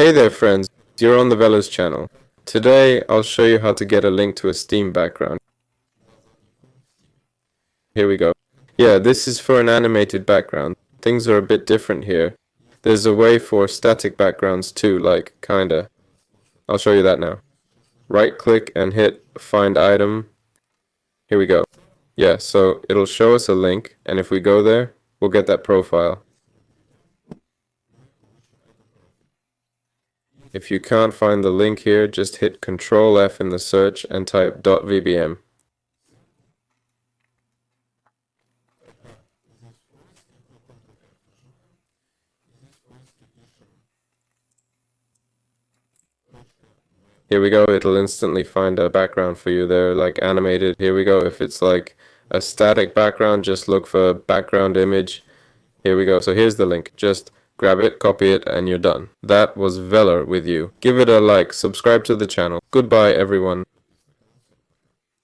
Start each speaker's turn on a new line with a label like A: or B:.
A: Hey there friends, you're on the Velo's channel. Today I'll show you how to get a link to a Steam background. Here we go. Yeah, this is for an animated background. Things are a bit different here. There's a way for static backgrounds too, like kinda. I'll show you that now. Right click and hit find item. Here we go. Yeah, so it'll show us a link, and if we go there, we'll get that profile. If you can't find the link here, just hit Ctrl F in the search and type .vbm. Here we go, it'll instantly find a background for you there, like animated. Here we go, if it's like a static background, just look for background image. Here we go, so here's the link. Just grab it, copy it, and you're done. That was Velo with you. Give it a like, subscribe to the channel. Goodbye everyone.